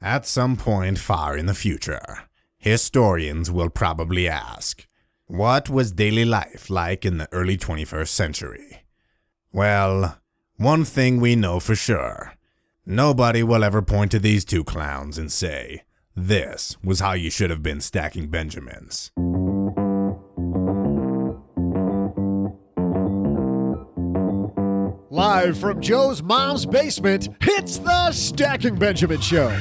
At some point far in the future, historians will probably ask, what was daily life like in the early 21st century? Well, one thing we know for sure. Nobody will ever point to these two clowns and say, this was how you should have been stacking Benjamins. Live from Joe's mom's basement, it's the Stacking Benjamin Show.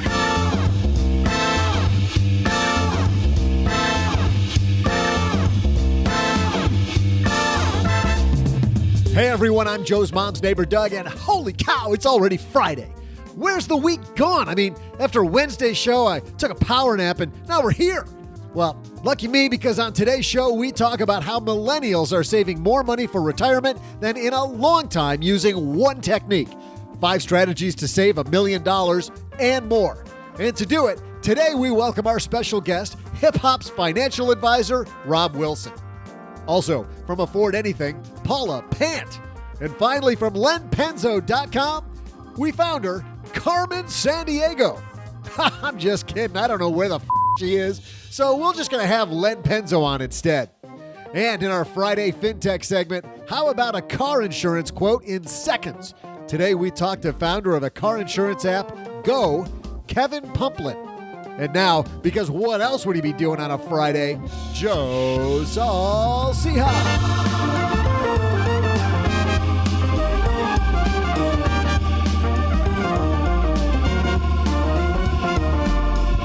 Hey everyone, I'm Joe's mom's neighbor Doug, and holy cow, it's already Friday. Where's the week gone? I mean, after Wednesday's show, I took a power nap and now we're here. Well, lucky me, because on today's show, we talk about how millennials are saving more money for retirement than in a long time using one technique. 5 strategies to save $1 million and more. And to do it, today we welcome our special guest, hip-hop's financial advisor, Rob Wilson. Also, from Afford Anything, Paula, Pant. And finally, from Penzo.com, we found her, Carmen Sandiego. I'm just kidding. I don't know where the she is, so we're just going to have Len Penzo on instead. And in our Friday FinTech segment, how about a car insurance quote in seconds? Today we talked to founder of a car insurance app, Go, Kevin Pumplin. And now, because what else would he be doing on a Friday? Joe's All See How.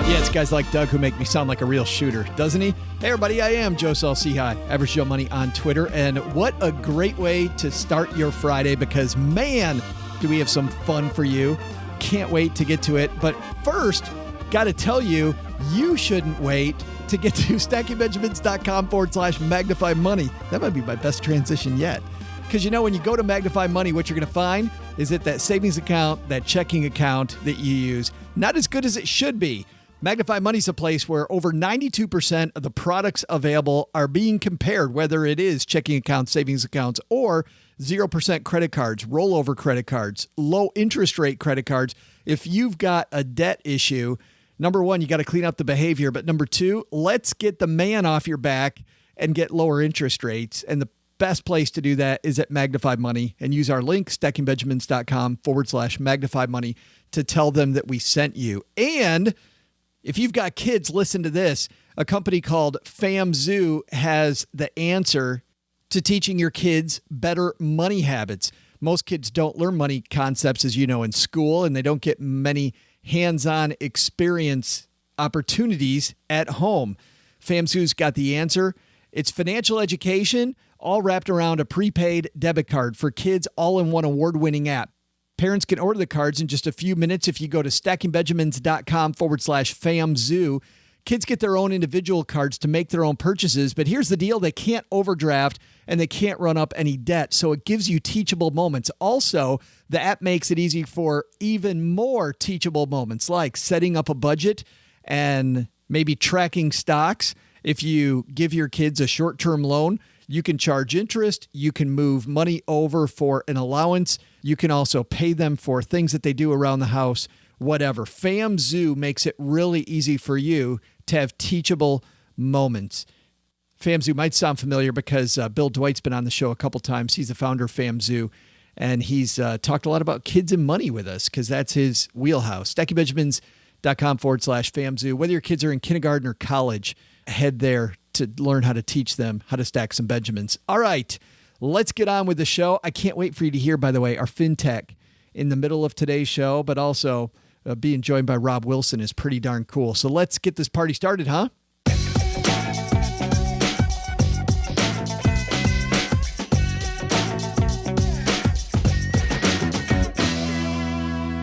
Yeah, it's guys like Doug who make me sound like a real shooter, doesn't he? Hey, everybody, I am Joe Saul-Sehy, Average Joe Money on Twitter. And what a great way to start your Friday, because, man, do we have some fun for you. Can't wait to get to it. But first, got to tell you, you shouldn't wait to get to stackingbenjamins.com/magnify money. That might be my best transition yet. Because, you know, when you go to Magnify Money, what you're going to find is that savings account, that checking account that you use, not as good as it should be. Magnify Money is a place where over 92% of the products available are being compared, whether it is checking accounts, savings accounts, or 0% credit cards, rollover credit cards, low interest rate credit cards. If you've got a debt issue, number one, you got to clean up the behavior. But number two, let's get the man off your back and get lower interest rates. And the best place to do that is at Magnify Money, and use our link, stackingbenjamins.com/magnify money, to tell them that we sent you. And if you've got kids, listen to this. A company called Penzo has the answer to teaching your kids better money habits. Most kids don't learn money concepts, as you know, in school, and they don't get many hands-on experience opportunities at home. Penzo's got the answer. It's financial education, all wrapped around a prepaid debit card for kids, all in one award-winning app. Parents can order the cards in just a few minutes if you go to stackingbenjamins.com/Penzo. Kids get their own individual cards to make their own purchases, but here's the deal. They can't overdraft and they can't run up any debt, so it gives you teachable moments. Also, the app makes it easy for even more teachable moments, like setting up a budget and maybe tracking stocks. If you give your kids a short-term loan, you can charge interest, you can move money over for an allowance, you can also pay them for things that they do around the house, whatever. Penzo makes it really easy for you to have teachable moments. Penzo might sound familiar because Bill Dwight's been on the show a couple times. He's the founder of Penzo, and he's talked a lot about kids and money with us because that's his wheelhouse. stackingbenjamins.com/Penzo. Whether your kids are in kindergarten or college, head there to learn how to teach them how to stack some Benjamins. All right, let's get on with the show. I can't wait for you to hear, by the way, our FinTech in the middle of today's show, but also being joined by Rob Wilson is pretty darn cool. So let's get this party started, huh?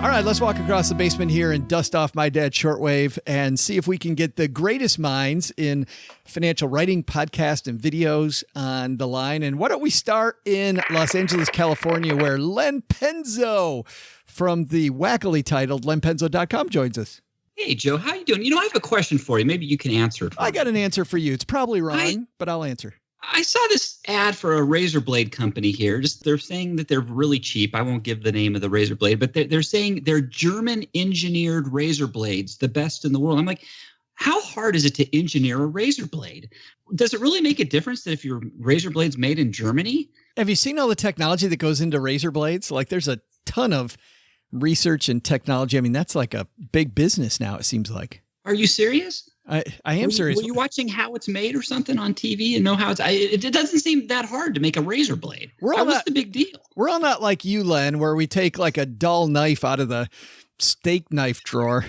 All right, let's walk across the basement here and dust off my dad's shortwave and see if we can get the greatest minds in financial writing, podcast, and videos on the line. And why don't we start in Los Angeles, California, where Len Penzo from the wackily titled lenpenzo.com joins us. Hey, Joe, how you doing? I have a question for you. Maybe you can answer it for me. I got an answer for you. It's probably wrong, but I'll answer. I saw this ad for a razor blade company here. They're saying that they're really cheap. I won't give the name of the razor blade, but they're saying they're German engineered razor blades, the best in the world. I'm like, how hard is it to engineer a razor blade? Does it really make a difference that if your razor blade's made in Germany? Have you seen all the technology that goes into razor blades? Like there's a ton of research and technology. I mean, that's like a big business now, it seems like. Are you serious? I am serious. Were you watching how it's made or something on TV and know how it doesn't seem that hard to make a razor blade. What's the big deal? We're all not like you, Len, where we take like a dull knife out of the steak knife drawer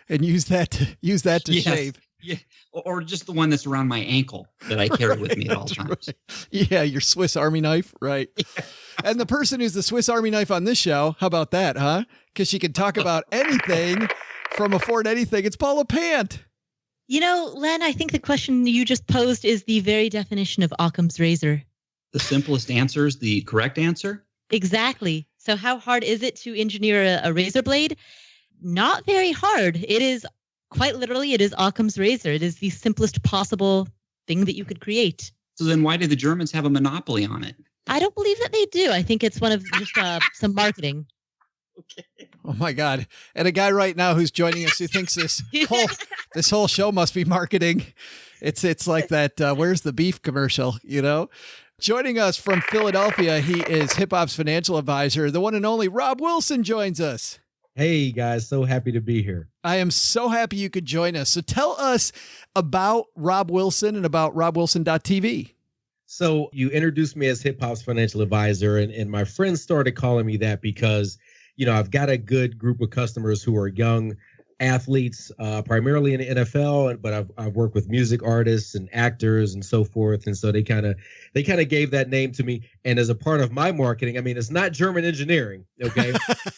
and use that to shave. Yeah. Or just the one that's around my ankle that I carry with me at all times. Right. Yeah, your Swiss Army knife, right. Yeah. And the person who's the Swiss Army knife on this show, how about that, huh? Because she can talk about anything from Afford Anything. It's Paula Pant. You know, Len, I think the question you just posed is the very definition of Occam's razor. The simplest answer is the correct answer? Exactly. So how hard is it to engineer a razor blade? Not very hard. It is quite literally, it is Occam's razor. It is the simplest possible thing that you could create. So then why do the Germans have a monopoly on it? I don't believe that they do. I think it's one of just some marketing. Okay. Oh my God. And a guy right now who's joining us who thinks this whole show must be marketing. It's like that, where's the beef commercial, you know? Joining us from Philadelphia, he is hip hop's financial advisor. The one and only Rob Wilson joins us. Hey guys, so happy to be here. I am so happy you could join us. So tell us about Rob Wilson and about robwilson.tv. So you introduced me as hip hop's financial advisor, and my friends started calling me that because, you know, I've got a good group of customers who are young athletes, primarily in the NFL, but I've worked with music artists and actors and so forth. And so they kind of gave that name to me. And as a part of my marketing, I mean, it's not German engineering, okay,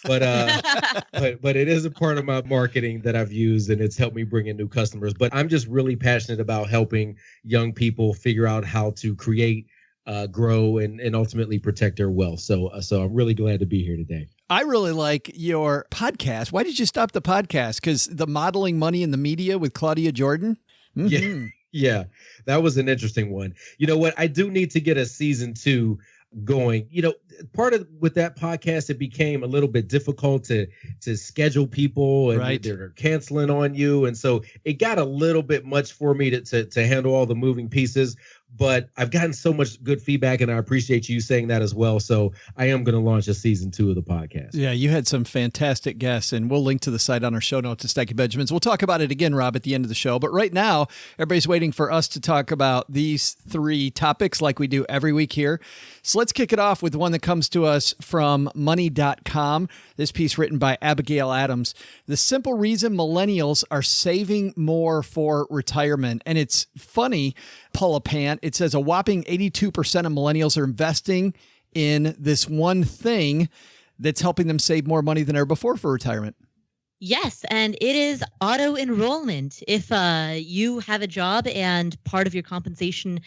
but it is a part of my marketing that I've used, and it's helped me bring in new customers. But I'm just really passionate about helping young people figure out how to create, grow, and ultimately protect their wealth. So I'm really glad to be here today. I really like your podcast. Why did you stop the podcast? Because the modeling money in the media with Claudia Jordan? Mm-hmm. Yeah, that was an interesting one. You know what? I do need to get a season 2 going. You know, part of with that podcast, it became a little bit difficult to schedule people, and right. They're canceling on you. And so it got a little bit much for me to handle all the moving pieces. But I've gotten so much good feedback, and I appreciate you saying that as well. So I am going to launch a season 2 of the podcast. Yeah, you had some fantastic guests, and we'll link to the site on our show notes at Stacky Benjamins. We'll talk about it again, Rob, at the end of the show. But right now, everybody's waiting for us to talk about these 3 topics like we do every week here. So let's kick it off with one that comes to us from money.com. This piece written by Abigail Adams. The simple reason millennials are saving more for retirement. And it's funny, Paula Pant, it says a whopping 82% of millennials are investing in this one thing that's helping them save more money than ever before for retirement. Yes, and it is auto enrollment. If you have a job and part of your compensation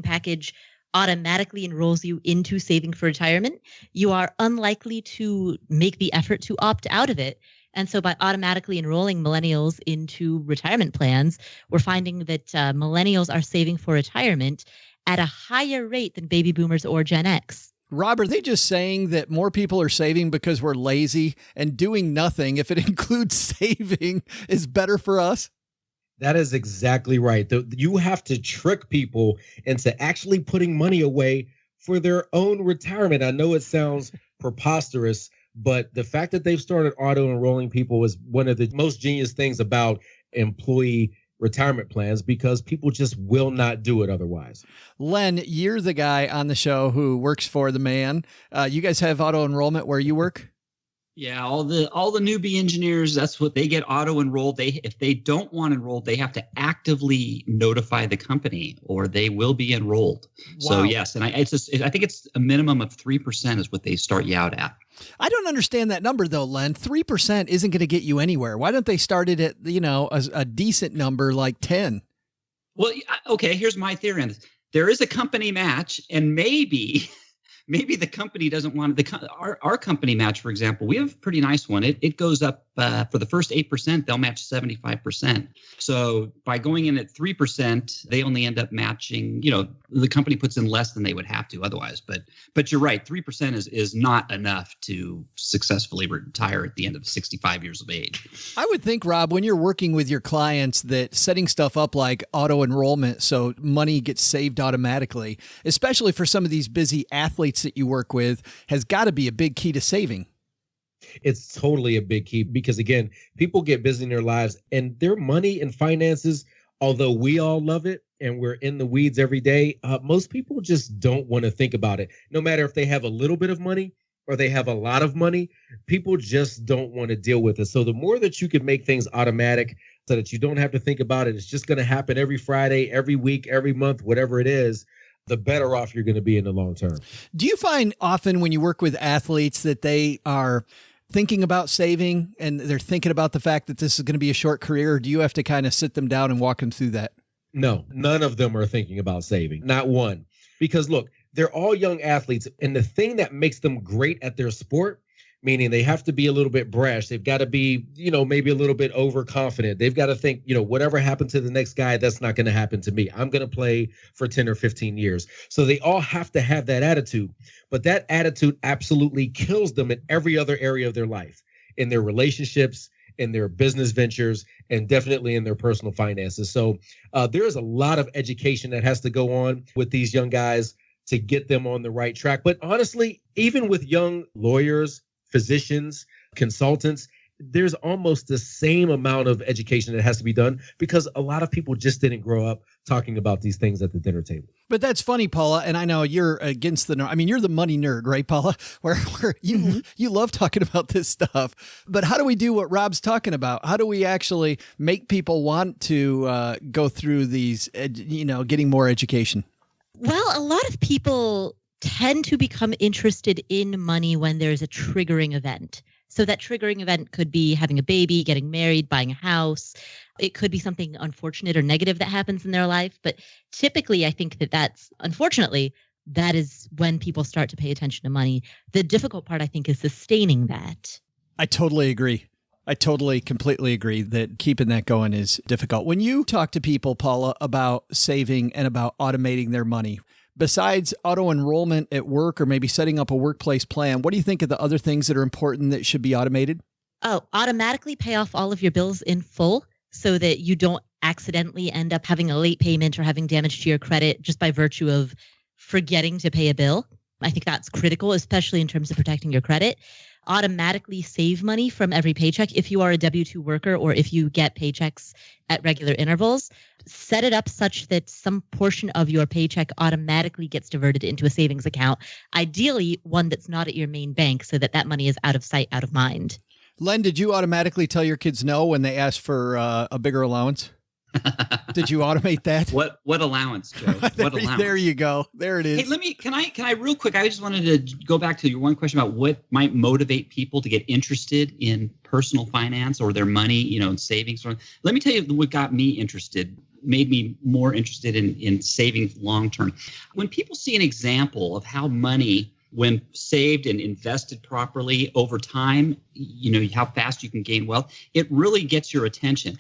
package automatically enrolls you into saving for retirement, you are unlikely to make the effort to opt out of it. And so by automatically enrolling millennials into retirement plans, we're finding that millennials are saving for retirement at a higher rate than baby boomers or Gen X. Rob, are they just saying that more people are saving because we're lazy and doing nothing, if it includes saving, is better for us? That is exactly right. You have to trick people into actually putting money away for their own retirement. I know it sounds preposterous, but the fact that they've started auto-enrolling people is one of the most genius things about employee retirement plans, because people just will not do it otherwise. Len, you're the guy on the show who works for the man. You guys have auto-enrollment where you work? Yeah, all the newbie engineers, that's what they get auto-enrolled. If they don't want enrolled, they have to actively notify the company or they will be enrolled. Wow. So yes, and I think it's a minimum of 3% is what they start you out at. I don't understand that number though, Len. 3% isn't going to get you anywhere. Why don't they start it at, a decent number like 10? Well, okay, here's my theory on this. There is a company match, and maybe the company doesn't want our company match, for example. We have a pretty nice one. It goes up for the first 8%, they'll match 75%. So by going in at 3%, they only end up matching, the company puts in less than they would have to otherwise. But you're right, 3% is not enough to successfully retire at the end of 65 years of age. I would think, Rob, when you're working with your clients, that setting stuff up like auto enrollment so money gets saved automatically, especially for some of these busy athletes that you work with, has got to be a big key to saving. It's totally a big key because, again, people get busy in their lives and their money and finances, although we all love it and we're in the weeds every day, most people just don't want to think about it. No matter if they have a little bit of money or they have a lot of money, people just don't want to deal with it. So the more that you can make things automatic so that you don't have to think about it, it's just going to happen every Friday, every week, every month, whatever it is, the better off you're going to be in the long term. Do you find often when you work with athletes that they are thinking about saving and they're thinking about the fact that this is going to be a short career? Or do you have to kind of sit them down and walk them through that? No, none of them are thinking about saving. Not one. Because look, they're all young athletes. And the thing that makes them great at their sport, meaning they have to be a little bit brash. They've got to be, maybe a little bit overconfident. They've got to think, whatever happened to the next guy, that's not going to happen to me. I'm going to play for 10 or 15 years. So they all have to have that attitude. But that attitude absolutely kills them in every other area of their life, in their relationships, in their business ventures, and definitely in their personal finances. So there is a lot of education that has to go on with these young guys to get them on the right track. But honestly, even with young lawyers, physicians, consultants, there's almost the same amount of education that has to be done because a lot of people just didn't grow up talking about these things at the dinner table. But that's funny, Paula, and I know you're against the nerd. I mean, you're the money nerd, right, Paula? Where you love talking about this stuff. But how do we do what Rob's talking about? How do we actually make people want to go through these, getting more education? Well, a lot of people tend to become interested in money when there's a triggering event. So that triggering event could be having a baby, getting married, buying a house. It could be something unfortunate or negative that happens in their life. But typically, I think unfortunately, that is when people start to pay attention to money. The difficult part, I think, is sustaining that. I totally agree. I totally, completely agree that keeping that going is difficult. When you talk to people, Paula, about saving and about automating their money, besides auto enrollment at work or maybe setting up a workplace plan, what do you think of the other things that are important that should be automated? Oh, automatically pay off all of your bills in full so that you don't accidentally end up having a late payment or having damage to your credit just by virtue of forgetting to pay a bill. I think that's critical, especially in terms of protecting your credit. Automatically save money from every paycheck if you are a W-2 worker or if you get paychecks at regular intervals. Set it up such that some portion of your paycheck automatically gets diverted into a savings account, ideally one that's not at your main bank so that money is out of sight, out of mind. Len, did you automatically tell your kids no when they asked for a bigger allowance? Did you automate that? What allowance, Joe? What allowance? There you go. There it is. Hey, can I real quick, I just wanted to go back to your one question about what might motivate people to get interested in personal finance or their money, and savings. Let me tell you what got me interested, made me more interested in saving long term. When people see an example of how money, when saved and invested properly over time, how fast you can gain wealth, it really gets your attention.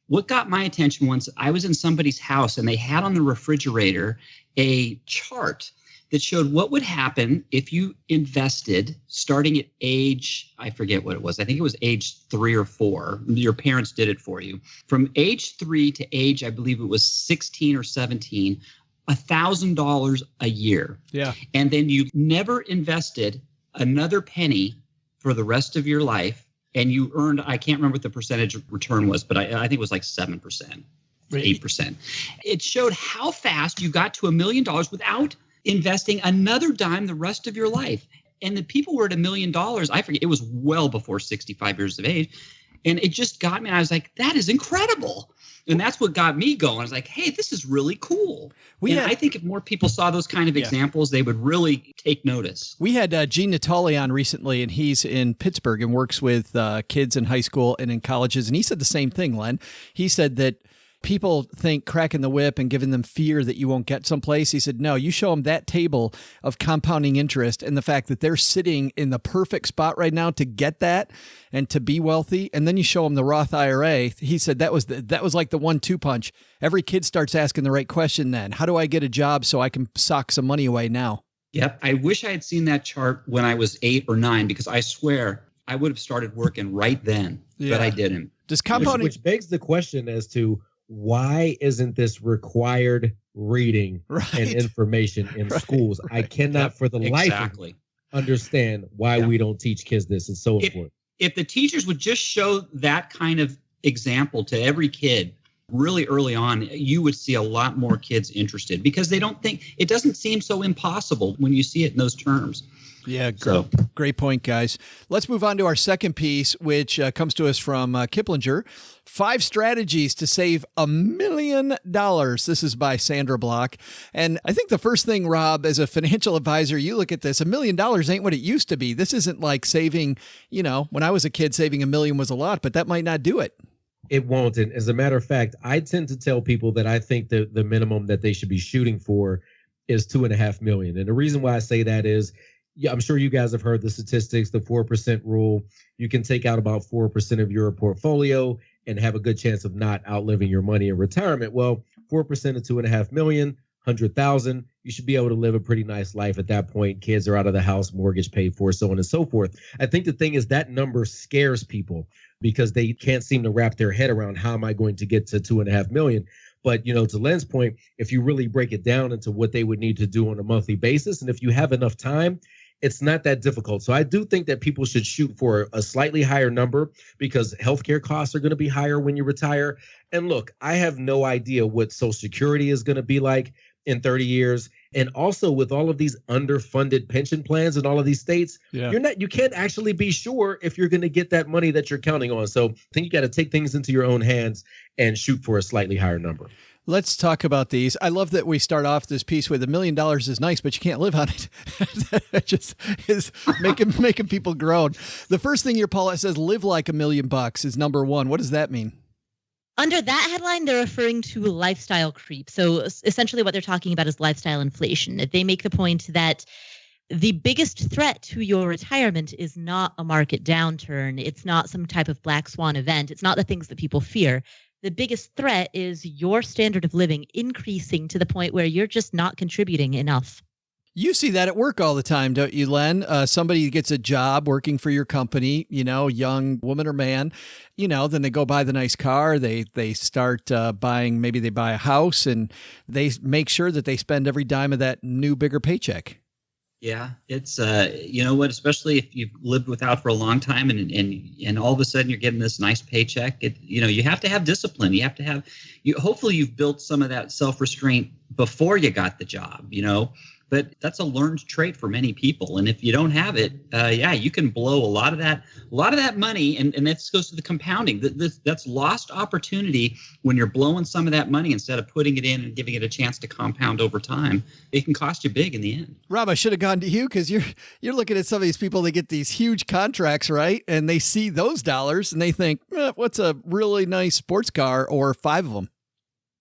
What got my attention once, I was in somebody's house and they had on the refrigerator a chart that showed what would happen if you invested starting at age, I forget what it was. I think it was age 3 or 4. Your parents did it for you. From age 3 to age, I believe it was 16 or 17, $1,000 a year. Yeah. And then you never invested another penny for the rest of your life. And you earned, I can't remember what the percentage return was, but I think it was like 7%, 8%. It showed how fast you got to $1 million without investing another dime the rest of your life. And the people were at $1 million, I forget, it was well before 65 years of age. And it just got me, and I was like, that is incredible. And that's what got me going. I was like, hey, this is really cool. I think if more people saw those kind of examples, they would really take notice. We had Gene Natali on recently, and he's in Pittsburgh and works with kids in high school and in colleges. And he said the same thing, Len. He said that people think cracking the whip and giving them fear that you won't get someplace. He said, no, you show them that table of compounding interest and the fact that they're sitting in the perfect spot right now to get that and to be wealthy. And then you show them the Roth IRA. He said that was like the 1-2 punch. Every kid starts asking the right question then. How do I get a job so I can sock some money away now? Yep. I wish I had seen that chart when I was 8 or 9, because I swear I would have started working right then, but I didn't. Does compounding, which begs the question as to why isn't this required reading and information in schools? I cannot for the life of me understand why we don't teach kids this. It's so important. If the teachers would just show that kind of example to every kid really early on, you would see a lot more kids interested, because they don't think, it doesn't seem so impossible when you see it in those terms. Yeah, great point, guys. Let's move on to our second piece, which comes to us from Kiplinger. 5 strategies to save $1 million. This is by Sandra Block. And I think the first thing, Rob, as a financial advisor, you look at this, $1 million ain't what it used to be. This isn't like saving, when I was a kid, saving $1 million was a lot, but that might not do it. It won't. And as a matter of fact, I tend to tell people that I think the minimum that they should be shooting for is $2.5 million. And the reason why I say that is, I'm sure you guys have heard the statistics, the 4% rule. You can take out about 4% of your portfolio and have a good chance of not outliving your money in retirement. Well, 4% of $2.5 million, 100,000, you should be able to live a pretty nice life at that point. Kids are out of the house, mortgage paid for, so on and so forth. I think the thing is that number scares people because they can't seem to wrap their head around, how am I going to get to $2.5 million? But, to Len's point, if you really break it down into what they would need to do on a monthly basis, and if you have enough time, it's not that difficult. So I do think that people should shoot for a slightly higher number, because healthcare costs are going to be higher when you retire. And look, I have no idea what Social Security is going to be like in 30 years. And also with all of these underfunded pension plans in all of these states, you can't actually be sure if you're going to get that money that you're counting on. So I think you got to take things into your own hands and shoot for a slightly higher number. Let's talk about these. I love that we start off this piece with $1 million is nice, but you can't live on it. That just is making people groan. The first thing here, Paula, says live like $1 million is number 1. What does that mean? Under that headline, they're referring to lifestyle creep. So essentially what they're talking about is lifestyle inflation. They make the point that the biggest threat to your retirement is not a market downturn. It's not some type of black swan event. It's not the things that people fear. The biggest threat is your standard of living increasing to the point where you're just not contributing enough. You see that at work all the time, don't you, Len? Somebody gets a job working for your company, young woman or man, then they go buy the nice car. They start buying, maybe they buy a house, and they make sure that they spend every dime of that new, bigger paycheck. Yeah, it's especially if you've lived without for a long time and all of a sudden you're getting this nice paycheck. You have to have discipline. You have to have hopefully you've built some of that self-restraint before you got the job, But that's a learned trait for many people, and if you don't have it, you can blow a lot of that money, and this goes to the compounding. That's lost opportunity when you're blowing some of that money instead of putting it in and giving it a chance to compound over time. It can cost you big in the end. Rob, I should have gone to you because you're looking at some of these people. They get these huge contracts, right? And they see those dollars and they think, what's a really nice sports car or 5 of them?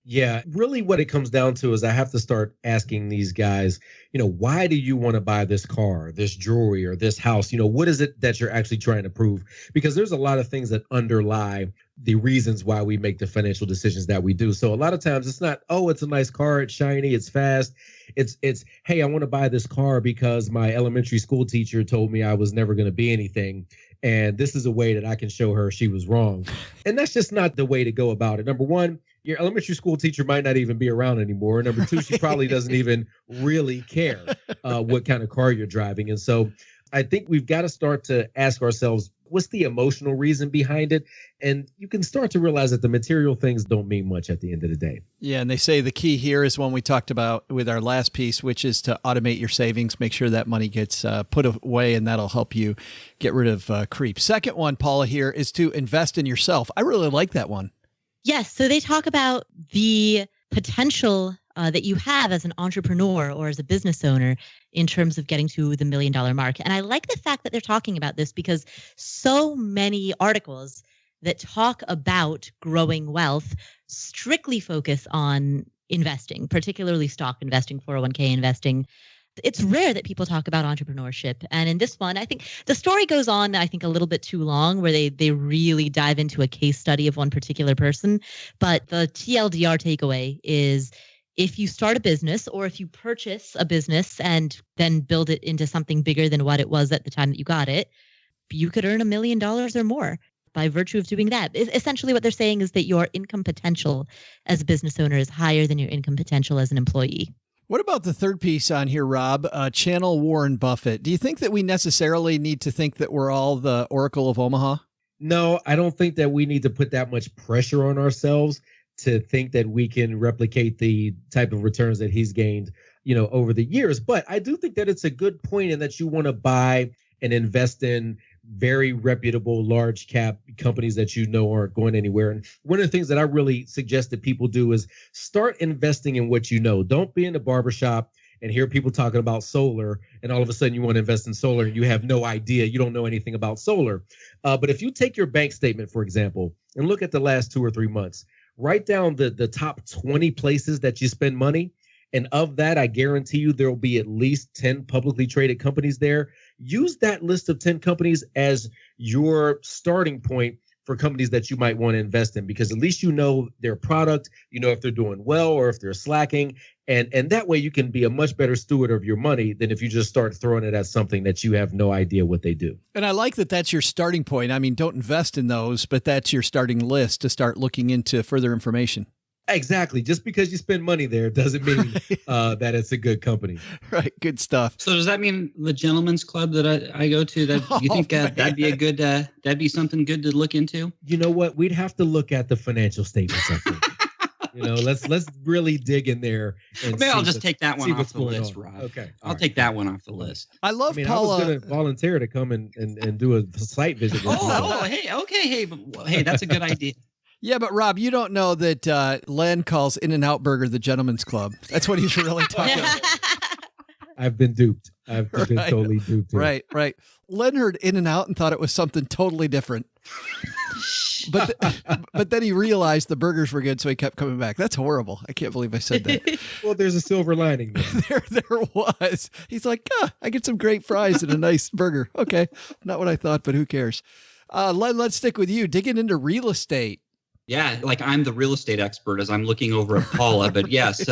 Yeah, really what it comes down to is I have to start asking these guys, why do you want to buy this car, this jewelry, or this house? What is it that you're actually trying to prove? Because there's a lot of things that underlie the reasons why we make the financial decisions that we do. So a lot of times it's not, it's a nice car, it's shiny, it's fast. It's hey, I want to buy this car because my elementary school teacher told me I was never going to be anything. And this is a way that I can show her she was wrong. And that's just not the way to go about it. Number one, your elementary school teacher might not even be around anymore. Number 2, she probably doesn't even really care what kind of car you're driving. And so I think we've got to start to ask ourselves, what's the emotional reason behind it? And you can start to realize that the material things don't mean much at the end of the day. Yeah, and they say the key here is one we talked about with our last piece, which is to automate your savings, make sure that money gets put away, and that'll help you get rid of creep. Second one, Paula, here is to invest in yourself. I really like that one. Yes. So they talk about the potential that you have as an entrepreneur or as a business owner in terms of getting to the $1 million mark. And I like the fact that they're talking about this because so many articles that talk about growing wealth strictly focus on investing, particularly stock investing, 401k investing. It's rare that people talk about entrepreneurship. And in this one, I think the story goes on, I think, a little bit too long, where they really dive into a case study of one particular person. But the TLDR takeaway is, if you start a business or if you purchase a business and then build it into something bigger than what it was at the time that you got it, you could earn $1 million or more by virtue of doing that. Essentially, what they're saying is that your income potential as a business owner is higher than your income potential as an employee. What about the third piece on here, Rob? Channel Warren Buffett. Do you think that we necessarily need to think that we're all the Oracle of Omaha? No, I don't think that we need to put that much pressure on ourselves to think that we can replicate the type of returns that he's gained, over the years. But I do think that it's a good point in that you want to buy and invest in very reputable large cap companies that aren't going anywhere. And one of the things that I really suggest that people do is start investing in what you know. Don't be in the barbershop and hear people talking about solar, and all of a sudden you want to invest in solar and you have no idea, you don't know anything about solar. But if you take your bank statement, for example, and look at the last 2 or 3 months, write down the top 20 places that you spend money. And of that, I guarantee you there will be at least 10 publicly traded companies there. Use that list of 10 companies as your starting point for companies that you might want to invest in, because at least you know their product, if they're doing well or if they're slacking. And that way you can be a much better steward of your money than if you just start throwing it at something that you have no idea what they do. And I like that that's your starting point. I mean, don't invest in those, but that's your starting list to start looking into further information. Exactly. Just because you spend money there doesn't mean that it's a good company. Right. Good stuff. So does that mean the gentleman's club that I go to, that you think that'd be a good, that'd be something good to look into? You know what? We'd have to look at the financial statements, I think. Let's really dig in there. And Maybe I'll just take that one off the list, Rob. Okay. I'll take that one off the list. I love Paula. I was going to volunteer to come and do a site visit. Hey, that's a good idea. Yeah, but Rob, you don't know that Len calls In-N-Out Burger the gentleman's club. That's what he's really talking about. I've been duped. I've been totally duped. Here. Right. Len heard In-N-Out and thought it was something totally different. But then he realized the burgers were good, so he kept coming back. That's horrible. I can't believe I said that. Well, there's a silver lining there. There was. He's like, I get some great fries and a nice burger. Okay, not what I thought, but who cares? Len, let's stick with you. Digging into real estate. Yeah, like I'm the real estate expert as I'm looking over at Paula. But yes,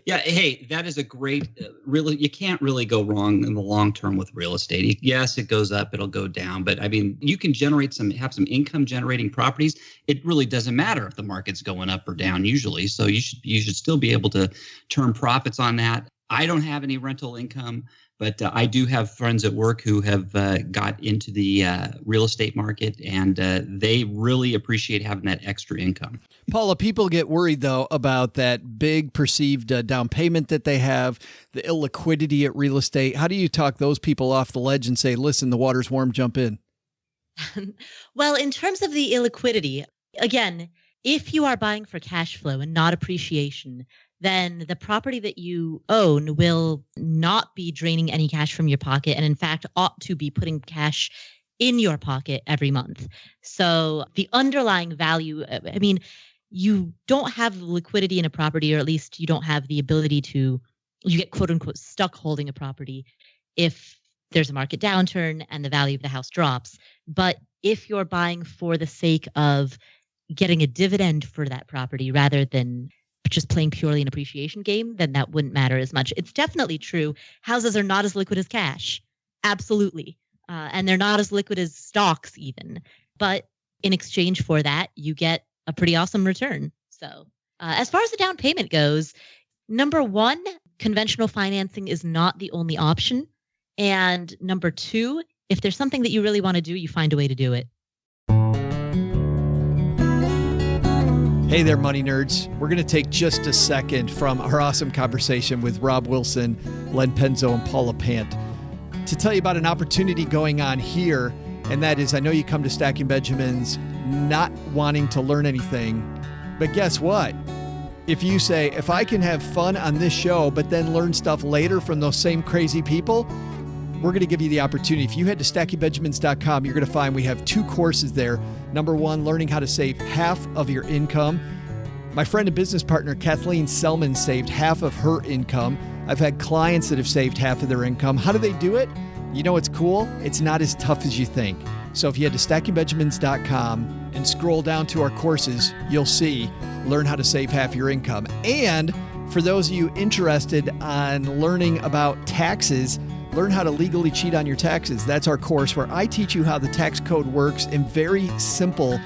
hey, that is a great, really, you can't really go wrong in the long term with real estate. Yes, it goes up, it'll go down. But I mean, you can have some income generating properties. It really doesn't matter if the market's going up or down usually. So you should still be able to turn profits on that. I don't have any rental income, but I do have friends at work who have got into the real estate market, and they really appreciate having that extra income. Paula, people get worried, though, about that big perceived down payment that they have, the illiquidity at real estate. How do you talk those people off the ledge and say, listen, the water's warm, jump in? Well, in terms of the illiquidity, again, if you are buying for cash flow and not appreciation, then the property that you own will not be draining any cash from your pocket, and in fact ought to be putting cash in your pocket every month. So the underlying value, I mean, you don't have liquidity in a property, or at least you don't have the ability to, you get quote unquote stuck holding a property if there's a market downturn and the value of the house drops. But if you're buying for the sake of getting a dividend for that property rather than just playing purely an appreciation game, then that wouldn't matter as much. It's definitely true. Houses are not as liquid as cash. Absolutely. And they're not as liquid as stocks even. But in exchange for that, you get a pretty awesome return. So as far as the down payment goes, number one, conventional financing is not the only option. And number two, if there's something that you really want to do, you find a way to do it. Hey there, money nerds. We're going to take just a second from our awesome conversation with Rob Wilson, Len Penzo, and Paula Pant to tell you about an opportunity going on here. And that is, I know you come to Stacking Benjamins not wanting to learn anything, but guess what? If you say, if I can have fun on this show, but then learn stuff later from those same crazy people, we're going to give you the opportunity. If you head to stackingbenjamins.com, you're going to find we have 2 courses there. Number one, learning how to save half of your income. My friend and business partner, Kathleen Selman, saved half of her income. I've had clients that have saved half of their income. How do they do it? You know what's cool? It's not as tough as you think. So if you head to stackingbenjamins.com and scroll down to our courses, you'll see Learn How to Save Half Your Income. And for those of you interested on learning about taxes, Learn How to Legally Cheat on Your Taxes. That's our course where I teach you how the tax code works in very simple,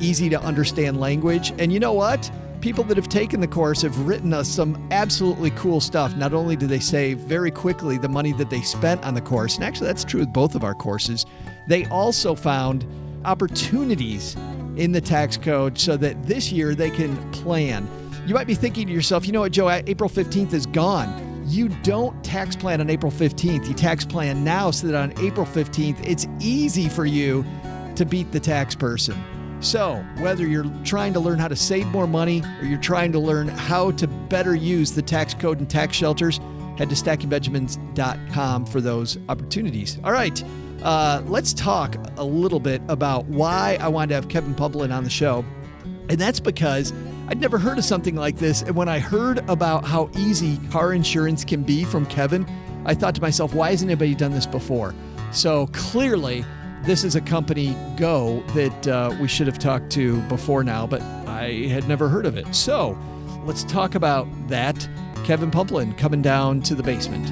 easy to understand language. And you know what? People that have taken the course have written us some absolutely cool stuff. Not only do they save very quickly the money that they spent on the course, and actually that's true with both of our courses, they also found opportunities in the tax code so that this year they can plan. You might be thinking to yourself, you know what, Joe, April 15th is gone. You don't tax plan on April 15th. You tax plan now so that on April 15th, it's easy for you to beat the tax person. So whether you're trying to learn how to save more money or you're trying to learn how to better use the tax code and tax shelters, head to stackingbenjamins.com for those opportunities. All right, let's talk a little bit about why I wanted to have Kevin Pumplin on the show. And that's because I'd never heard of something like this. And when I heard about how easy car insurance can be from Kevin, I thought to myself, why hasn't anybody done this before? So clearly, this is a company, Go, that we should have talked to before now, but I had never heard of it. So let's talk about that. Kevin Pumplin coming down to the basement.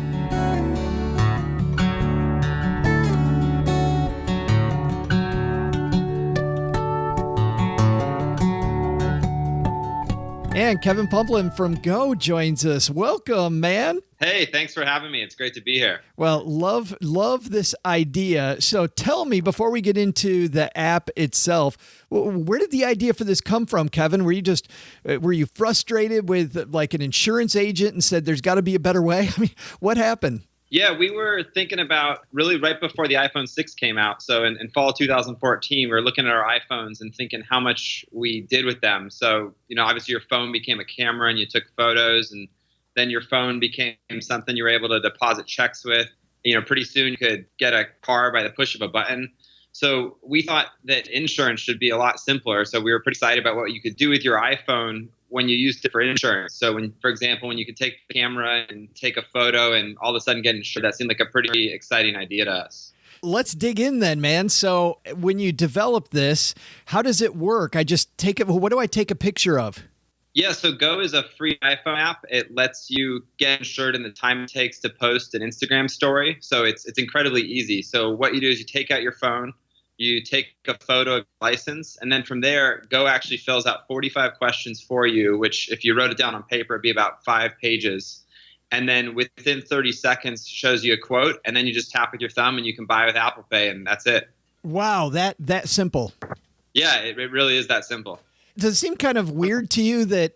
And Kevin Pumplin from Go joins us. Welcome, man. Hey, thanks for having me. It's great to be here. Well, love this idea. So tell me, before we get into the app itself, where did the idea for this come from, Kevin? Were you frustrated with like an insurance agent and said there's got to be a better way? I mean, what happened? Yeah, we were thinking about really right before the iPhone 6 came out. So in fall 2014, we were looking at our iPhones and thinking how much we did with them. So, obviously your phone became a camera and you took photos, and then your phone became something you were able to deposit checks with. Pretty soon you could get a car by the push of a button. So we thought that insurance should be a lot simpler. So we were pretty excited about what you could do with your iPhone when you used it for insurance. So for example, when you could take the camera and take a photo and all of a sudden get insured, that seemed like a pretty exciting idea to us. Let's dig in then, man. So when you develop this, how does it work? I just take it. What do I take a picture of? Yeah, so Go is a free iPhone app. It lets you get insured in the time it takes to post an Instagram story. So it's incredibly easy. So what you do is you take out your phone, you take a photo of your license, and then from there, Go actually fills out 45 questions for you, which if you wrote it down on paper, it'd be about 5 pages. And then within 30 seconds, shows you a quote, and then you just tap with your thumb and you can buy with Apple Pay, and that's it. Wow, that simple. Yeah, it really is that simple. Does it seem kind of weird to you that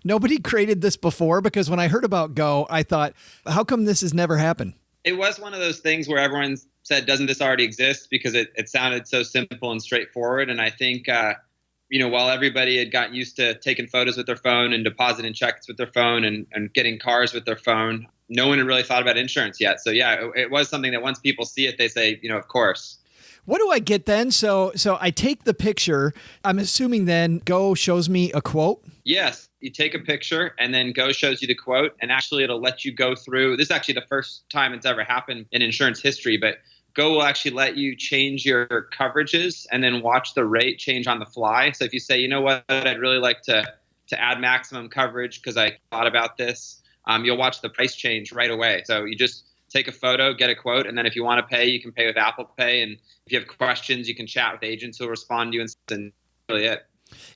nobody created this before? Because when I heard about Go, I thought, how come this has never happened? It was one of those things where everyone said, doesn't this already exist? Because it sounded so simple and straightforward. And I think, while everybody had gotten used to taking photos with their phone and depositing checks with their phone and getting cars with their phone, no one had really thought about insurance yet. So, yeah, it was something that once people see it, they say, of course. What do I get then? So I take the picture. I'm assuming then Go shows me a quote? Yes. You take a picture and then Go shows you the quote, and actually it'll let you go through. This is actually the first time it's ever happened in insurance history, but Go will actually let you change your coverages and then watch the rate change on the fly. So if you say, you know what, I'd really like to add maximum coverage because I thought about this, you'll watch the price change right away. So you just take a photo, get a quote, and then if you want to pay, you can pay with Apple Pay. And if you have questions, you can chat with agents who'll respond to you, and that's really it.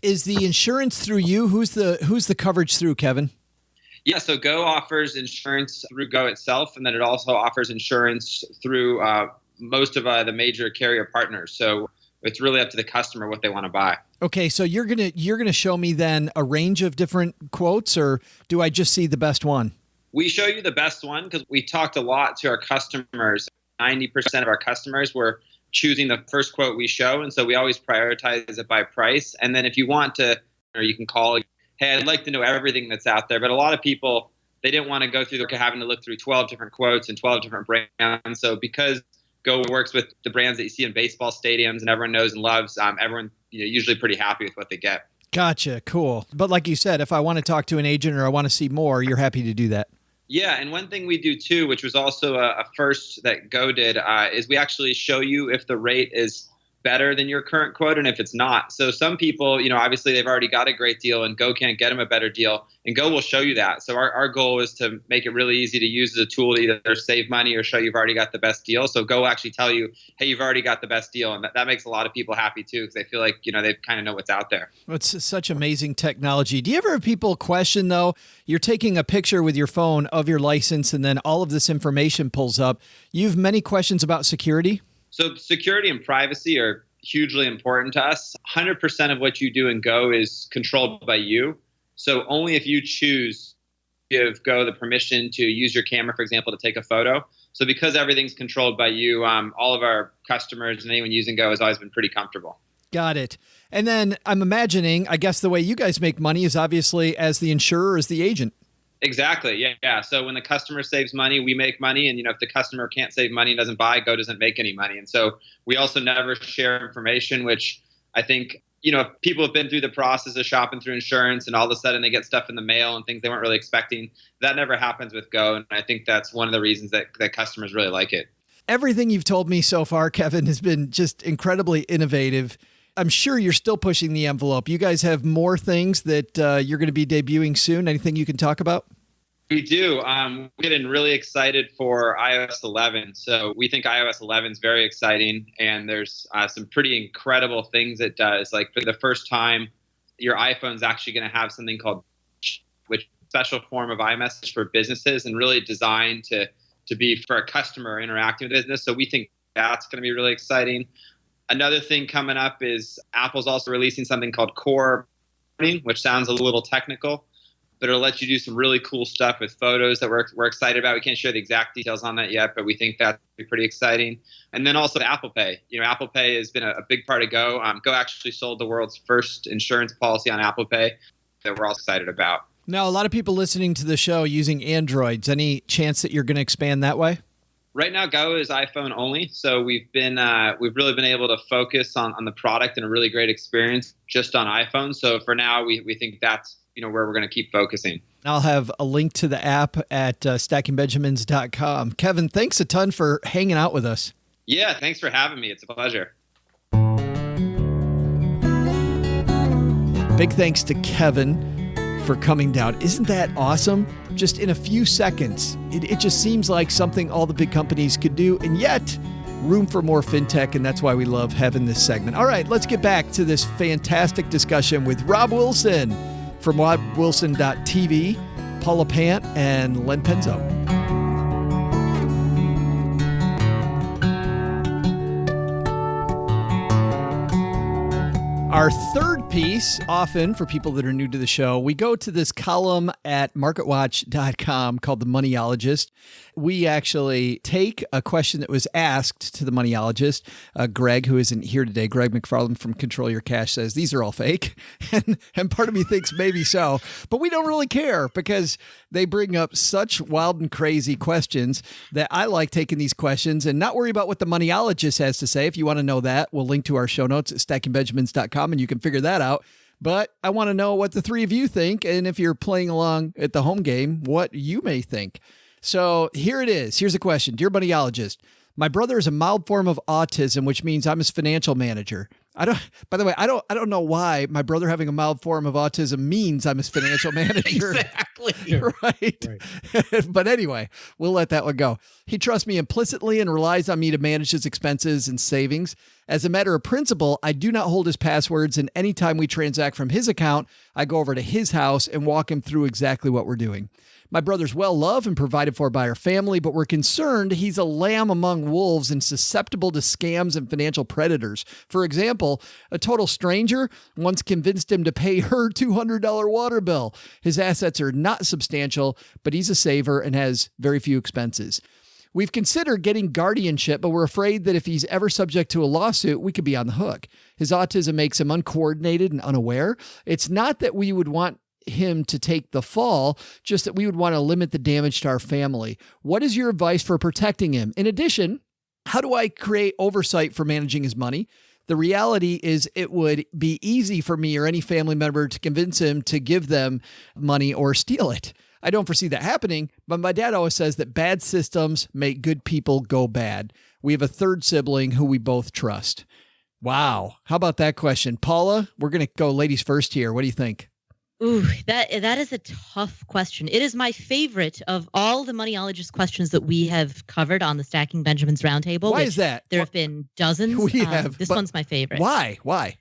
Is the insurance through you? Who's the coverage through, Kevin? Yeah, so Go offers insurance through Go itself, and then it also offers insurance through most of the major carrier partners. So it's really up to the customer what they want to buy. Okay, so you're gonna show me then a range of different quotes, or do I just see the best one? We show you the best one because we talked a lot to our customers. 90% of our customers were choosing the first quote we show. And so we always prioritize it by price. And then if you want to, or you can call, hey, I'd like to know everything that's out there. But a lot of people, they didn't want to go through having to look through 12 different quotes and 12 different brands. So because Go works with the brands that you see in baseball stadiums and everyone knows and loves, everyone usually pretty happy with what they get. Gotcha. Cool. But like you said, if I want to talk to an agent or I want to see more, you're happy to do that. Yeah, and one thing we do too, which was also a first that Go did, is we actually show you if the rate is better than your current quote and if it's not. So some people, obviously they've already got a great deal and Go can't get them a better deal, and Go will show you that. So our goal is to make it really easy to use as a tool to either save money or show you've already got the best deal. So Go will actually tell you, hey, you've already got the best deal. And that makes a lot of people happy too, because they feel like, they kind of know what's out there. It's such amazing technology. Do you ever have people question, though, you're taking a picture with your phone of your license and then all of this information pulls up. You have many questions about security? So security and privacy are hugely important to us. 100% of what you do in Go is controlled by you. So only if you choose to give Go the permission to use your camera, for example, to take a photo. So because everything's controlled by you, all of our customers and anyone using Go has always been pretty comfortable. Got it. And then I'm imagining, I guess the way you guys make money is obviously as the insurer, as the agent. Exactly. Yeah. So when the customer saves money, we make money. And, if the customer can't save money and doesn't buy, Go doesn't make any money. And so we also never share information, which I think, if people have been through the process of shopping through insurance and all of a sudden they get stuff in the mail and things they weren't really expecting, that never happens with Go. And I think that's one of the reasons that customers really like it. Everything you've told me so far, Kevin, has been just incredibly innovative. I'm sure you're still pushing the envelope. You guys have more things that you're going to be debuting soon. Anything you can talk about? We do. We're getting really excited for iOS 11. So we think iOS 11 is very exciting, and there's some pretty incredible things it does. Like for the first time, your iPhone's actually going to have something called which is a special form of iMessage for businesses and really designed to be for a customer interacting with business. So we think that's going to be really exciting. Another thing coming up is Apple's also releasing something called Core, which sounds a little technical, but it'll let you do some really cool stuff with photos that we're excited about. We can't share the exact details on that yet, but we think that'll be pretty exciting. And then also Apple Pay. Apple Pay has been a big part of Go. Go actually sold the world's first insurance policy on Apple Pay that we're all excited about. Now, a lot of people listening to the show using Androids. Any chance that you're going to expand that way? Right now, Go is iPhone only, so we've really been able to focus on the product and a really great experience just on iPhone. So for now, we think that's where we're going to keep focusing. I'll have a link to the app at stackingbenjamins.com. Kevin, thanks a ton for hanging out with us. Yeah, thanks for having me. It's a pleasure. Big thanks to Kevin for coming down. Isn't that awesome? Just in a few seconds, it just seems like something all the big companies could do, and yet room for more fintech, and that's why we love having this segment. All right, let's get back to this fantastic discussion with Rob Wilson from robwilson.tv, Paula Pant, and Len Penzo. Our third piece, often for people that are new to the show, we go to this column at marketwatch.com called The Moneyologist. We actually take a question that was asked to the Moneyologist. Greg, who isn't here today, Greg McFarland from Control Your Cash says, these are all fake. And part of me thinks maybe so, but we don't really care because they bring up such wild and crazy questions that I like taking these questions and not worry about what the Moneyologist has to say. If you want to know that, we'll link to our show notes at stackingbenjamins.com and you can figure that out. But I want to know what the three of you think. And if you're playing along at the home game, what you may think. So here it is. Here's a question. Dear Moneyologist, my brother has a mild form of autism, which means I'm his financial manager. By the way, I don't know why my brother having a mild form of autism means I'm his financial manager. Exactly. Right. But anyway, we'll let that one go. He trusts me implicitly and relies on me to manage his expenses and savings. As a matter of principle, I do not hold his passwords, and anytime we transact from his account, I go over to his house and walk him through exactly what we're doing. My brother's well loved and provided for by our family, but we're concerned he's a lamb among wolves and susceptible to scams and financial predators. For example, a total stranger once convinced him to pay her $200 water bill. His assets are not substantial, but he's a saver and has very few expenses. We've considered getting guardianship, but we're afraid that if he's ever subject to a lawsuit, we could be on the hook. His autism makes him uncoordinated and unaware. It's not that we would want him to take the fall, just that we would want to limit the damage to our family. What is your advice for protecting him? In addition, how do I create oversight for managing his money? The reality is it would be easy for me or any family member to convince him to give them money or steal it. I don't foresee that happening, but my dad always says that bad systems make good people go bad. We have a third sibling who we both trust. Wow. How about that question? Paula, we're going to go ladies first here. What do you think? Ooh, that is a tough question. It is my favorite of all the Moneyologist questions that we have covered on the Stacking Benjamins Roundtable. Why is that? There have been dozens. This one's my favorite. Why?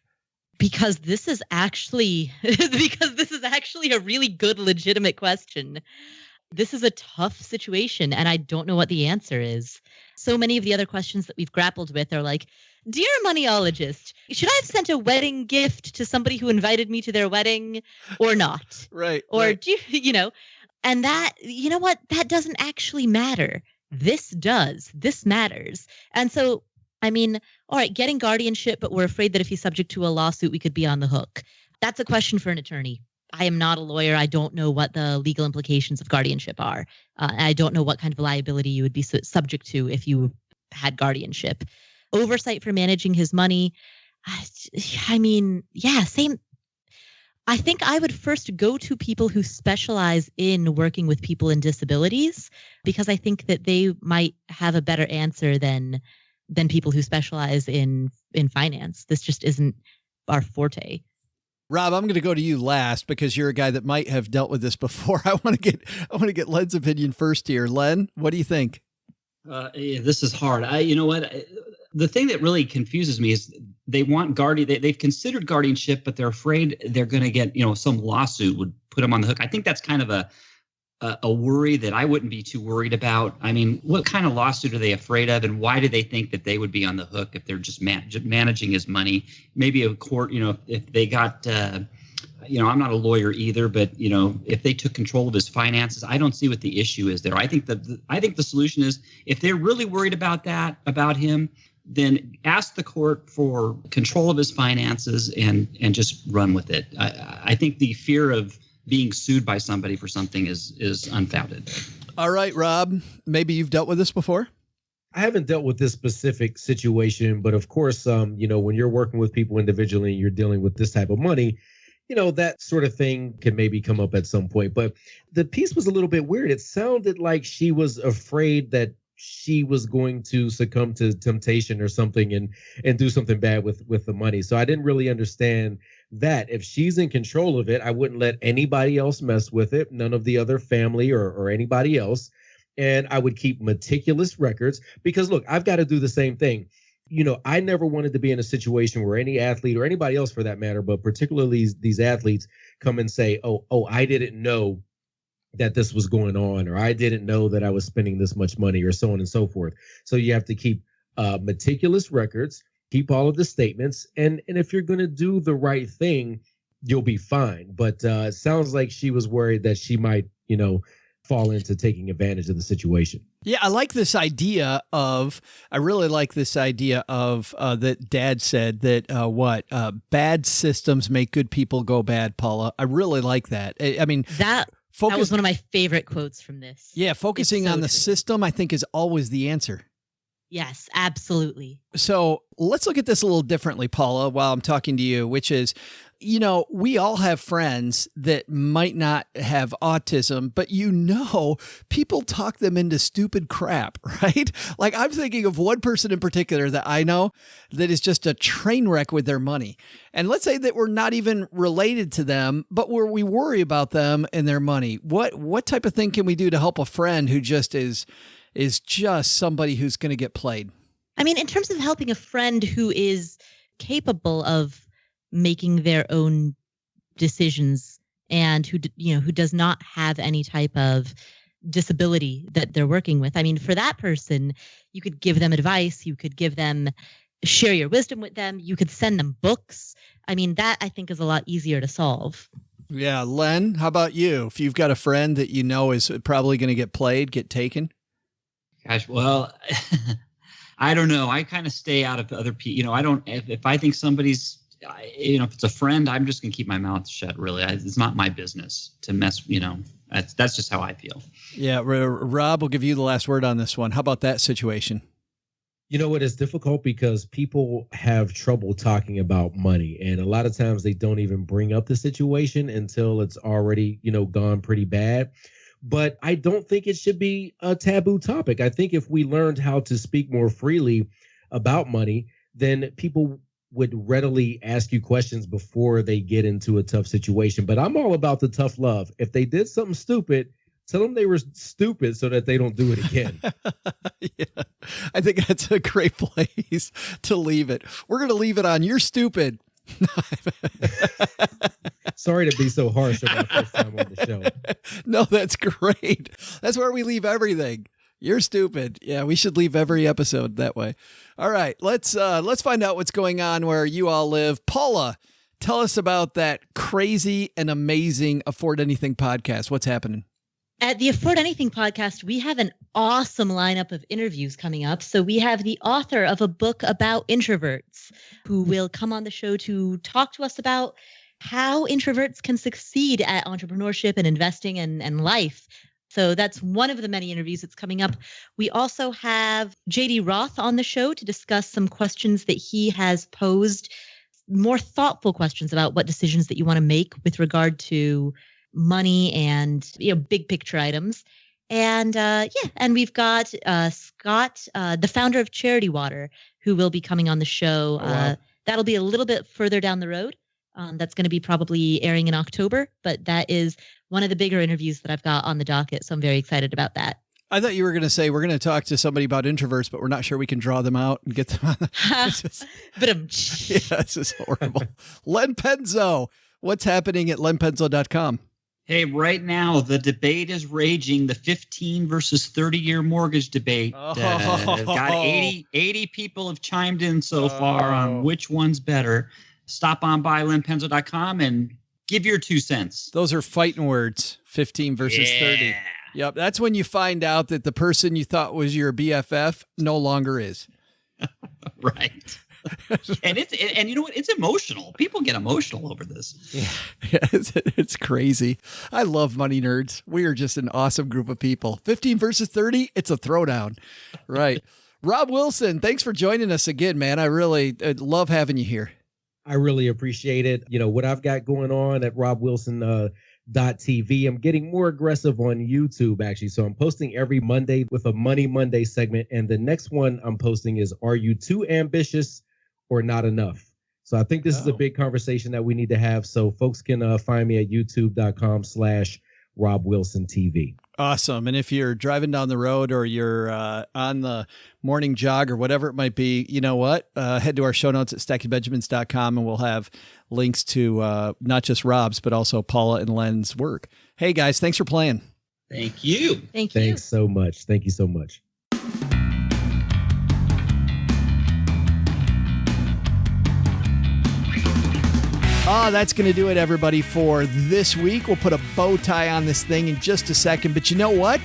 Because this is actually a really good, legitimate question. This is a tough situation, and I don't know what the answer is. So many of the other questions that we've grappled with are like, dear Moneyologist, should I have sent a wedding gift to somebody who invited me to their wedding or not? Right. Or do you know, and that, you know what, that doesn't actually matter. This does. This matters. And so, I mean, all right, getting guardianship, but we're afraid that if he's subject to a lawsuit, we could be on the hook. That's a question for an attorney. I am not a lawyer. I don't know what the legal implications of guardianship are. I don't know what kind of liability you would be subject to if you had guardianship. Oversight for managing his money. I mean, yeah, same. I think I would first go to people who specialize in working with people in disabilities, because I think that they might have a better answer than people who specialize in finance. This just isn't our forte. Rob, I'm going to go to you last because you're a guy that might have dealt with this before. I want to get Len's opinion first here. Len, what do you think? Yeah, this is hard. You know what? The thing that really confuses me is they want they've considered guardianship, but they're afraid they're going to get, some lawsuit would put them on the hook. I think that's kind of a worry that I wouldn't be too worried about. I mean, what kind of lawsuit are they afraid of, and why do they think that they would be on the hook if they're just managing his money? Maybe a court, if they got, I'm not a lawyer either, but if they took control of his finances, I don't see what the issue is there. I think the solution is, if they're really worried about him, then ask the court for control of his finances and just run with it. I think the fear of being sued by somebody for something is unfounded. All right, Rob, maybe you've dealt with this before? I haven't dealt with this specific situation, but of course, when you're working with people individually and you're dealing with this type of money, that sort of thing can maybe come up at some point. But the piece was a little bit weird. It sounded like she was afraid that she was going to succumb to temptation or something and do something bad with the money. So I didn't really understand that. If she's in control of it, I wouldn't let anybody else mess with it, none of the other family or anybody else. And I would keep meticulous records because, look, I've got to do the same thing. I never wanted to be in a situation where any athlete or anybody else for that matter, but particularly these athletes come and say, oh, I didn't know that this was going on, or I didn't know that I was spending this much money, or so on and so forth. So you have to keep meticulous records, keep all of the statements. And if you're going to do the right thing, you'll be fine. But it sounds like she was worried that she might, fall into taking advantage of the situation. Yeah, I really like this idea of that Dad said that bad systems make good people go bad, Paula. I really like that. I mean, that was one of my favorite quotes from this. Yeah, focusing on the system, I think, is always the answer. Yes, absolutely. So let's look at this a little differently, Paula, while I'm talking to you, which is, we all have friends that might not have autism, but people talk them into stupid crap, right? Like, I'm thinking of one person in particular that I know that is just a train wreck with their money. And let's say that we're not even related to them, but we worry about them and their money. What type of thing can we do to help a friend who just is just somebody who's going to get played? I mean, in terms of helping a friend who is capable of making their own decisions and who does not have any type of disability that they're working with. I mean, for that person, you could give them advice. You could share your wisdom with them. You could send them books. I mean, that I think is a lot easier to solve. Yeah. Len, how about you? If you've got a friend that is probably going to get taken? Gosh, well, I don't know. I kind of stay out of other people. If I think somebody's, if it's a friend, I'm just going to keep my mouth shut, really. It's not my business to mess, that's just how I feel. Yeah. Rob, will give you the last word on this one. How about that situation? You know what? It's difficult because people have trouble talking about money. And a lot of times they don't even bring up the situation until it's already, gone pretty bad. But I don't think it should be a taboo topic. I think if we learned how to speak more freely about money, then people would readily ask you questions before they get into a tough situation. But I'm all about the tough love. If they did something stupid, tell them they were stupid so that they don't do it again. Yeah, I think that's a great place to leave it. We're going to leave it on "you're stupid." Sorry to be so harsh on my first time on the show. No, that's great. That's where we leave everything. You're stupid. Yeah, we should leave every episode that way. All right, let's find out what's going on where you all live. Paula, tell us about that crazy and amazing Afford Anything podcast. What's happening? At the Afford Anything podcast, we have an awesome lineup of interviews coming up. So we have the author of a book about introverts who will come on the show to talk to us about how introverts can succeed at entrepreneurship and investing and life. So that's one of the many interviews that's coming up. We also have JD Roth on the show to discuss some questions that he has posed, more thoughtful questions about what decisions that you want to make with regard to money and big picture items. And and we've got Scott, the founder of Charity Water, who will be coming on the show. Wow. That'll be a little bit further down the road. That's going to be probably airing in October, but that is one of the bigger interviews that I've got on the docket. So I'm very excited about that. I thought you were going to say we're going to talk to somebody about introverts, but we're not sure we can draw them out and get them on. This is horrible. Len Penzo, what's happening at lenpenzo.com? Hey, right now, the debate is raging, the 15 versus 30-year mortgage debate. Got 80 people have chimed in so far on which one's better. Stop on by lenpenzo.com and give your 2 cents. Those are fighting words, 15 versus 30. Yep, that's when you find out that the person you thought was your BFF no longer is. Right. And you know what? It's emotional. People get emotional over this. Yeah, it's crazy. I love money nerds. We are just an awesome group of people. 15 versus 30, it's a throwdown. Right. Rob Wilson, thanks for joining us again, man. I really love having you here. I really appreciate it. What I've got going on at robwilson.tv, I'm getting more aggressive on YouTube, actually. So I'm posting every Monday with a Money Monday segment. And the next one I'm posting is, are you too ambitious or not enough? So I think this is a big conversation that we need to have. So folks can find me at youtube.com/RobWilsonTV. Awesome. And if you're driving down the road or you're on the morning jog or whatever it might be, you know what? Head to our show notes at stackingbenjamins.com and we'll have links to not just Rob's, but also Paula and Len's work. Hey, guys, thanks for playing. Thank you. Thank you. Thanks so much. Thank you so much. That's going to do it, everybody, for this week. We'll put a bow tie on this thing in just a second. But you know what?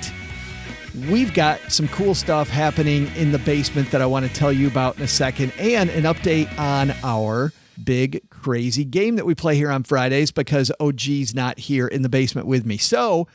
We've got some cool stuff happening in the basement that I want to tell you about in a second, and an update on our big, crazy game that we play here on Fridays because OG's not here in the basement with me. So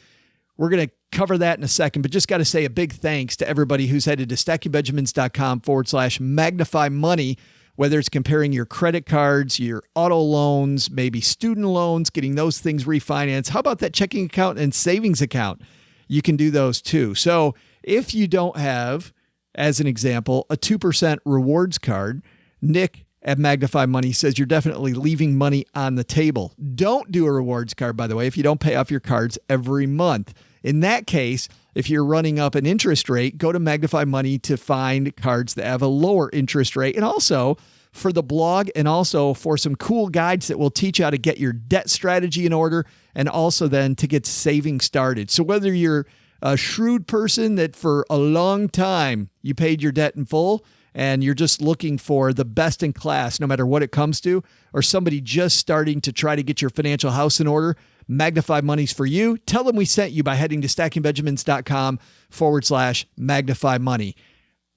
we're going to cover that in a second, but just got to say a big thanks to everybody who's headed to stackingbenjamins.com/magnify money. Whether it's comparing your credit cards, your auto loans, maybe student loans, getting those things refinanced. How about that checking account and savings account? You can do those too. So if you don't have, as an example, a 2% rewards card, Nick at Magnify Money says you're definitely leaving money on the table. Don't do a rewards card, by the way, if you don't pay off your cards every month. In that case, if you're running up an interest rate, go to Magnify Money to find cards that have a lower interest rate. And also for the blog and also for some cool guides that will teach you how to get your debt strategy in order and also then to get saving started. So whether you're a shrewd person that for a long time you paid your debt in full and you're just looking for the best in class, no matter what it comes to, or somebody just starting to try to get your financial house in order, Magnify Money's for you. Tell them we sent you by heading to stackingbenjamins.com/Magnify Money.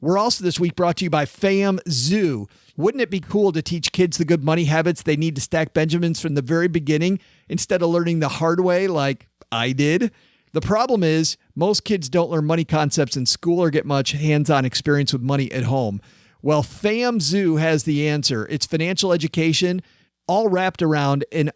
We're also this week brought to you by Fam Zoo. Wouldn't it be cool to teach kids the good money habits they need to stack Benjamins from the very beginning instead of learning the hard way like I did? The problem is most kids don't learn money concepts in school or get much hands-on experience with money at home. Well, FamZoo has the answer. It's financial education all wrapped around an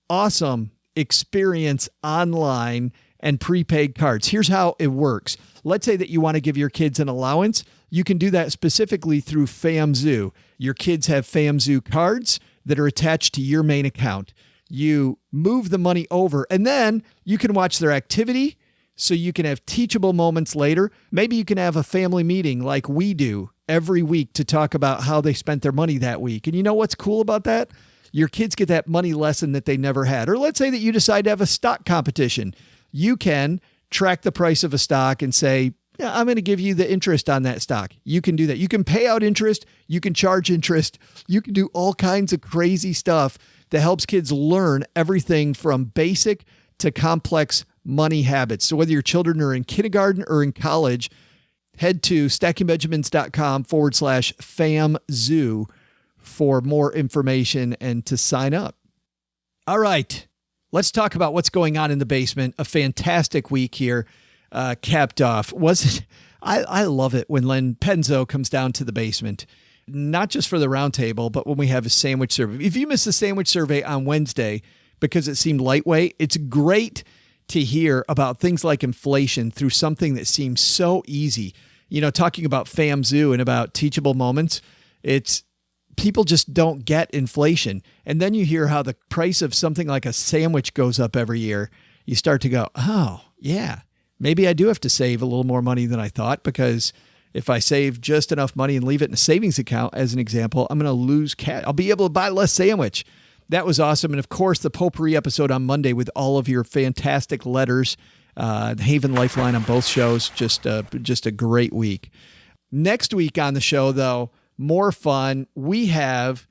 awesome experience online and prepaid cards. Here's how it works. Let's say that you want to give your kids an allowance. You can do that specifically through FamZoo. Your kids have FamZoo cards that are attached to your main account. You move the money over, and then you can watch their activity, so you can have teachable moments later. Maybe you can have a family meeting like we do every week to talk about how they spent their money that week. And you know what's cool about that? Your kids get that money lesson that they never had. Or let's say that you decide to have a stock competition. You can track the price of a stock and say, yeah, I'm going to give you the interest on that stock. You can do that. You can pay out interest. You can charge interest. You can do all kinds of crazy stuff that helps kids learn everything from basic to complex money habits. So whether your children are in kindergarten or in college, head to stackingbenjamins.com/FamZoo for more information and to sign up. All right, let's talk about what's going on in the basement. A fantastic week here capped off. I love it when Len Penzo comes down to the basement, not just for the roundtable, but when we have a sandwich survey. If you missed the sandwich survey on Wednesday because it seemed lightweight, it's great to hear about things like inflation through something that seems so easy. You know, talking about FamZoo and about teachable moments, it's people just don't get inflation. And then you hear how the price of something like a sandwich goes up every year. You start to go, oh, yeah, maybe I do have to save a little more money than I thought, because if I save just enough money and leave it in a savings account, as an example, I'm going to lose cash. I'll be able to buy less sandwich. That was awesome. And of course, the potpourri episode on Monday with all of your fantastic letters, the Haven Lifeline on both shows, just a great week. Next week on the show, though, more fun. We have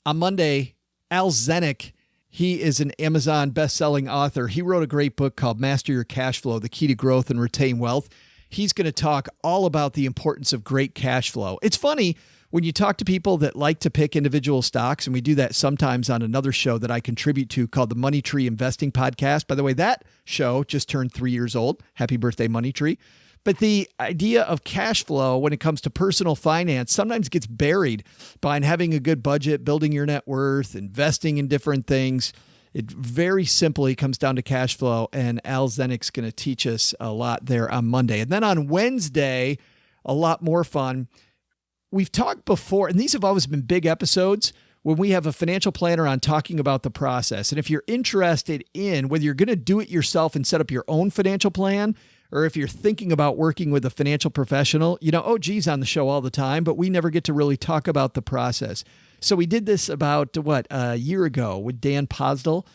on Monday, Al Zenick. He is an Amazon best-selling author. He wrote a great book called Master Your Cash Flow, The Key to Growth and Retain Wealth. He's going to talk all about the importance of great cash flow. It's funny when you talk to people that like to pick individual stocks, and we do that sometimes on another show that I contribute to called the Money Tree Investing Podcast. By the way, that show just turned 3 years old. Happy birthday, Money Tree. But the idea of cash flow when it comes to personal finance sometimes gets buried by having a good budget, building your net worth, investing in different things. It very simply comes down to cash flow, and Al Zenick's going to teach us a lot there on Monday. And then on Wednesday, a lot more fun. We've talked before, and these have always been big episodes when we have a financial planner on talking about the process. And if you're interested in whether you're going to do it yourself and set up your own financial plan, or if you're thinking about working with a financial professional, you know, OG's on the show all the time, but we never get to really talk about the process. So we did this about, a year ago with Dan Posdal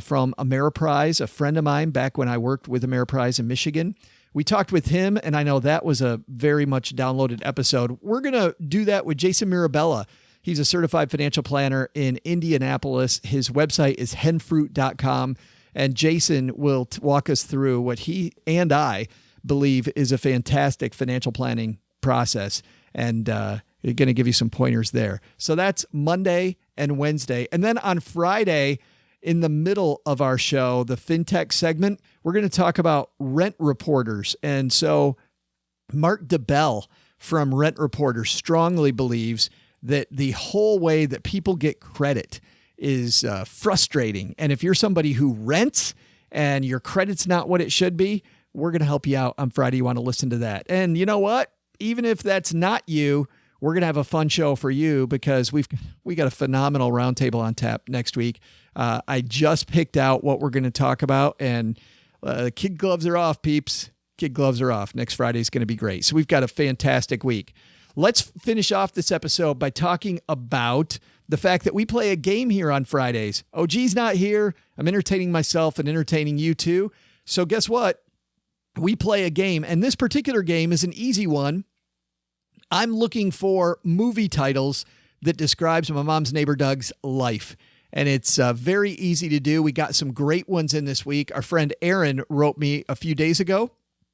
from Ameriprise, a friend of mine back when I worked with Ameriprise in Michigan. We talked with him, and I know that was a very much downloaded episode. We're going to do that with Jason Mirabella. He's a certified financial planner in Indianapolis. His website is henfruit.com. And Jason will walk us through what he and I believe is a fantastic financial planning process. And going to give you some pointers there. So that's Monday and Wednesday. And then on Friday, in the middle of our show, the FinTech segment, we're going to talk about rent reporters. And so Mark DeBell from Rent Reporter strongly believes that the whole way that people get credit is frustrating. And if you're somebody who rents and your credit's not what it should be, we're going to help you out on Friday. You want to listen to that. And you know what? Even if that's not you, we're going to have a fun show for you, because we got a phenomenal roundtable on tap next week. I just picked out what we're going to talk about, and kid gloves are off, peeps. Kid gloves are off. Next Friday is going to be great. So we've got a fantastic week. Let's finish off this episode by talking about the fact that we play a game here on Fridays. OG's not here. I'm entertaining myself and entertaining you too. So guess what? We play a game, and this particular game is an easy one. I'm looking for movie titles that describes my mom's neighbor Doug's life. And it's very easy to do. We got some great ones in this week. Our friend Erin wrote me a few days ago,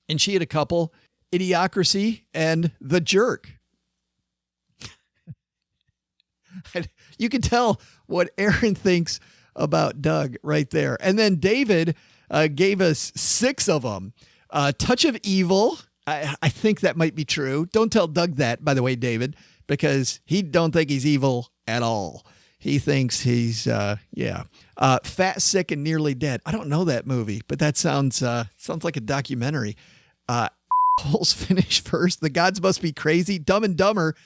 and she had a couple: Idiocracy and The Jerk. You can tell what Erin thinks about Doug right there. And then David gave us 6 of them. Touch of Evil. I think that might be true. Don't tell Doug that, by the way, David. because he don't think he's evil at all. He thinks he's, fat, sick, and nearly dead. I don't know that movie, but that sounds like a documentary. Holes finish first. The gods must be crazy. Dumb and Dumber.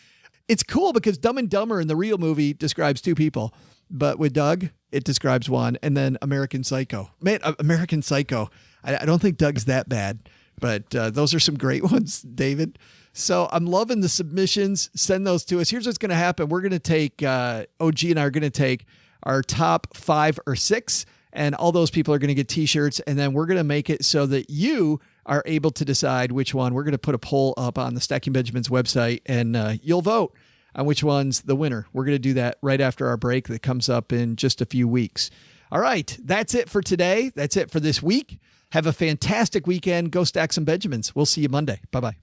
It's cool because Dumb and Dumber in the real movie describes two people, but with Doug, it describes one. And then American Psycho. Man, American Psycho. I don't think Doug's that bad, but those are some great ones, David. So I'm loving the submissions. Send those to us. Here's what's going to happen. We're going to take, OG and I are going to take our top 5 or 6, and all those people are going to get t-shirts. And then we're going to make it so that you are able to decide which one. We're going to put a poll up on the Stacking Benjamins website, and you'll vote on which one's the winner. We're going to do that right after our break that comes up in just a few weeks. All right. That's it for today. That's it for this week. Have a fantastic weekend. Go stack some Benjamins. We'll see you Monday. Bye-bye.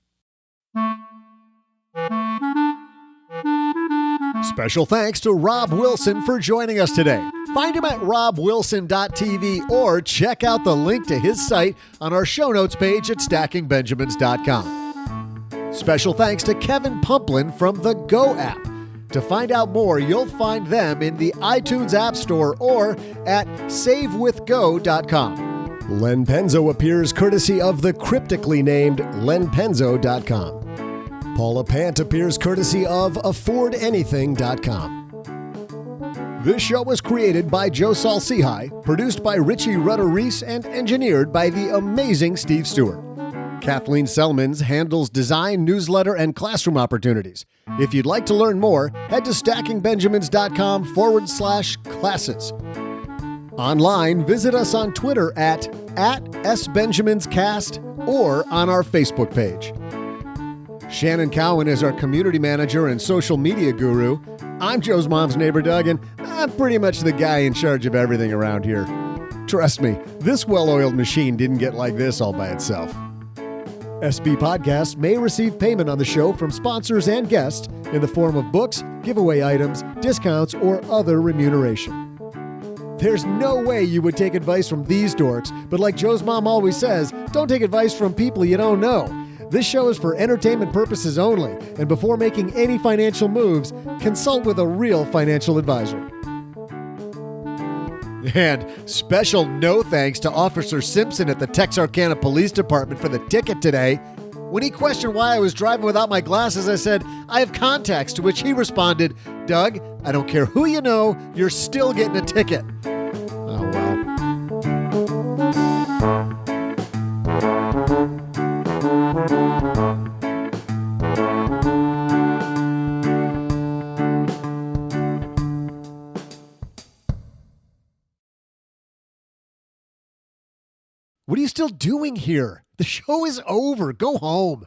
Special thanks to Rob Wilson for joining us today. Find him at robwilson.tv or check out the link to his site on our show notes page at stackingbenjamins.com. Special thanks to Kevin Pumplin from the Go app. To find out more, you'll find them in the iTunes App Store or at savewithgo.com. Len Penzo appears courtesy of the cryptically named lenpenzo.com. Paula Pant appears courtesy of affordanything.com. This show was created by Joe Salsihai, produced by Richie Rutter-Reese, and engineered by the amazing Steve Stewart. Kathleen Selmans handles design, newsletter, and classroom opportunities. If you'd like to learn more, head to stackingbenjamins.com/classes. Online, visit us on Twitter at @SBenjaminsCast or on our Facebook page. Shannon Cowan is our community manager and social media guru. I'm Joe's mom's neighbor, Doug, and I'm pretty much the guy in charge of everything around here. Trust me, this well-oiled machine didn't get like this all by itself. SB Podcasts may receive payment on the show from sponsors and guests in the form of books, giveaway items, discounts, or other remuneration. There's no way you would take advice from these dorks, but like Joe's mom always says, don't take advice from people you don't know. This show is for entertainment purposes only, and before making any financial moves, consult with a real financial advisor. And special no thanks to Officer Simpson at the Texarkana Police Department for the ticket today. When he questioned why I was driving without my glasses, I said, I have contacts, to which he responded, Doug, I don't care who you know, you're still getting a ticket. Oh, well. What are you still doing here? The show is over. Go home.